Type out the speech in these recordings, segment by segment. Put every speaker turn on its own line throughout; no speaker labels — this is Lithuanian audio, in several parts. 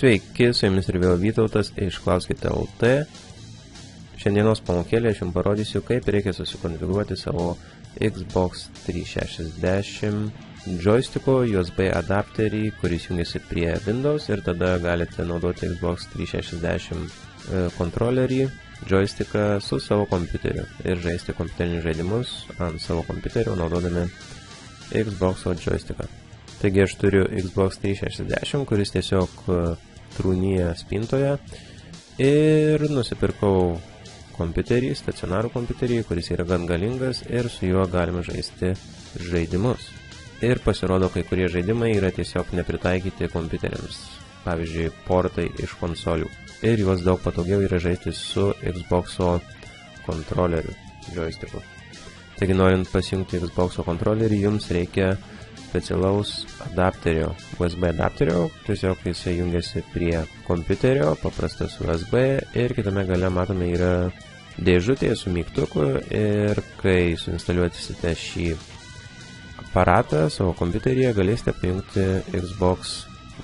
Sveiki, su jumis ir vėl Vytautas iš Klauskite LT. Šiandienos pamokėlė aš jums parodysiu, kaip reikia susikonfigūruoti savo Xbox 360 joystico USB adapterį, kuris jungiasi prie Windows, ir tada galite naudoti Xbox 360 kontrolerį, joysticką su savo kompiuteriu ir žaisti kompiuterinius žaidimus ant savo kompiuterio naudodami Xbox joysticką. Taigi aš turiu Xbox 360, kuris tiesiog trūnyje spintoje, ir nusipirkau kompiuterį, stacionarų kompiuterį, kuris yra gan galingas ir su juo galima žaisti žaidimus. Ir pasirodo, kai kurie žaidimai yra tiesiog nepritaikyti kompiuteriams, pavyzdžiui, portai iš konsolių. Ir juos daug patogiau yra žaisti su Xbox'o kontroleriu, joysticku. Taigi, norint pasijungti Xbox'o kontrolerį, jums reikia specialaus adapterio, USB adapterio, tiesiog jisai jungiasi prie kompiuterio, paprastas USB, ir kitame gale matome yra dėžutė su mygtuku, ir kai suinstaliuosite šį aparatą savo kompiuteryje, galėsite pajungti Xbox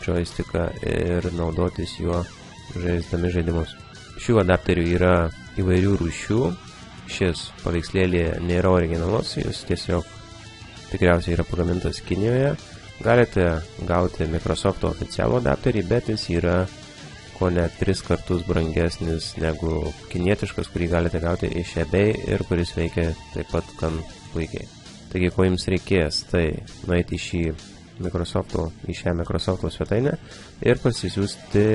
joysticką ir naudotis juo žaisdami žaidimus. Šių adapterių yra įvairių rūšių, šis paveikslėlė nėra originalus, jis tiesiog tikriausiai yra pagamintas Kinijoje. Galite gauti Microsoft oficialų adapterį, bet jis yra kone 3 kartus brangesnis negu kinietiškas, kurį galite gauti iš eBay ir kuris veikia taip pat gan puikiai. Taigi, ko jums reikės, tai nueiti į šią Microsoft svetainę ir pasisiųsti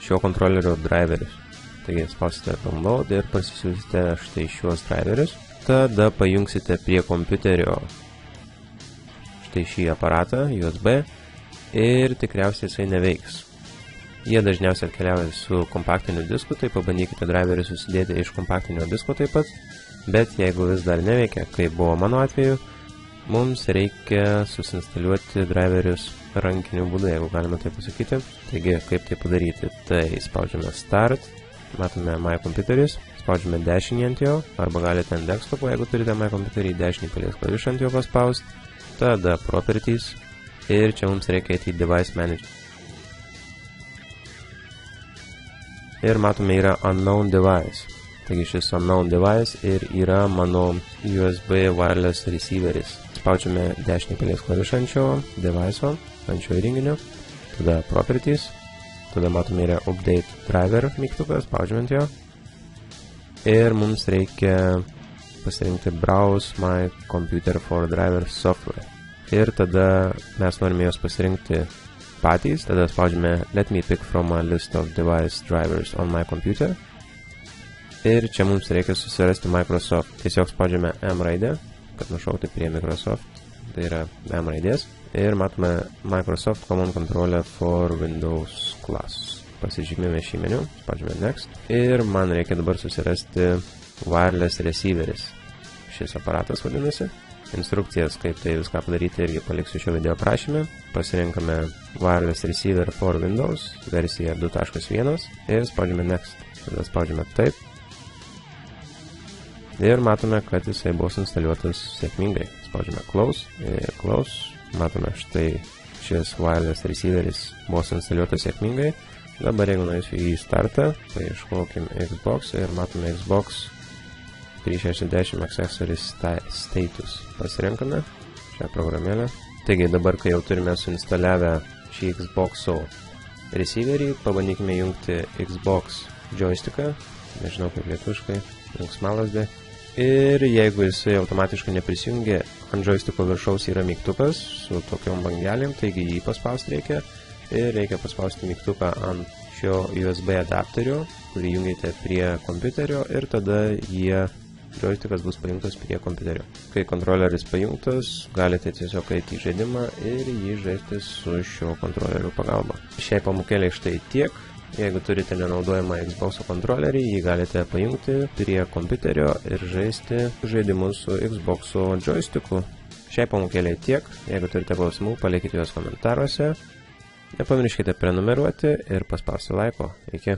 šio kontrolerio driverius. Taigi, spausite download ir pasisiųsite štai šiuos driverius. Tada pajungsite prie kompiuterio štai šį aparatą USB ir tikriausiai jisai neveiks. Jie dažniausiai atkeliauja su kompaktiniu disku, tai pabandykite driverį susidėti iš kompaktinio disko taip pat, bet jeigu vis dar neveikia, kaip buvo mano atveju, mums reikia susinstaliuoti driverius rankiniu būdu, jeigu galima tai pasakyti. Taigi, kaip tai padaryti? Tai spaudžiame Start, matome My Computeris, spaudžiame dešinį ant jo, arba galite ant desktopo, jeigu turite My Computerį, dešinį palies klavišą ant jo paspaust. Tada Properties, ir čia mums reikia eiti į Device Manager. Ir matome yra Unknown Device. Taigi šis Unknown Device ir yra mano USB wireless receiveris. Spaudžiame dešinį palies klavišą ant šio device'o, ant šio įrenginio. Tada Properties. Tada matome yra Update Driver mygtukas, spaudžiame ant jo. Ir mums reikia pasirinkti Browse My Computer for Driver Software. Ir tada mes norime juos pasirinkti patys. Tada spaudžiame Let me pick from a list of device drivers on my computer. Ir čia mums reikia susirasti Microsoft. Tiesiog spaudžiame M raidę, kad nušaukti prie Microsoft. Tai yra M raidės. Ir matome Microsoft Common Controller for Windows Class. Pasižymime šį meniu, spaudžiame Next. Ir man reikia dabar susirasti wireless receiveris. Šis aparatas vadinasi. Instrukcijas, kaip tai viską padaryti, irgi paliksiu šio video aprašyme. Pasirinkame wireless receiver for Windows, versija 2.1 ir spaudžiame Next. Tada spaudžiame Taip. Ir matome, kad jisai buvo instaliuotas sėkmingai. Spaudžiame Close ir Close. Matome, štai šis wireless receiveris buvo instaliuotas sėkmingai. Dabar jeigu nueisiu į startą, paieškokim Xbox ir matome Xbox 360 Accessories Status. Pasirenkame šią programėlę. Taigi dabar, kai jau turime suinstaliavę šį Xbox'o receiverį, pabandykime jungti Xbox joysticką. Nežinau kaip lietuviškai, jungsmalasdė. Ir jeigu jisai automatiškai neprisijungia, ant joysticko viršaus yra mygtukas su tokiom bangelėm, taigi jį paspausti reikia. Ir reikia paspausti mygtuką ant šio USB adapterio, kurį jungiate prie kompiuterio, ir tada joystickas bus pajungtas prie kompiuterio. Kai kontroleris pajungtas, galite tiesiog eiti į žaidimą ir jį žaisti su šio kontrolerių pagalba. Šiai pamokėlė štai tiek. Jeigu turite nenaudojamą Xbox kontrolerį, jį galite pajungti prie kompiuterio ir žaisti žaidimus su Xbox joysticku. Šiai pamokėlė tiek. Jeigu turite klausimų, palikite juos komentaruose. Nepamirškite prenumeruoti ir paspausti laiko. Iki.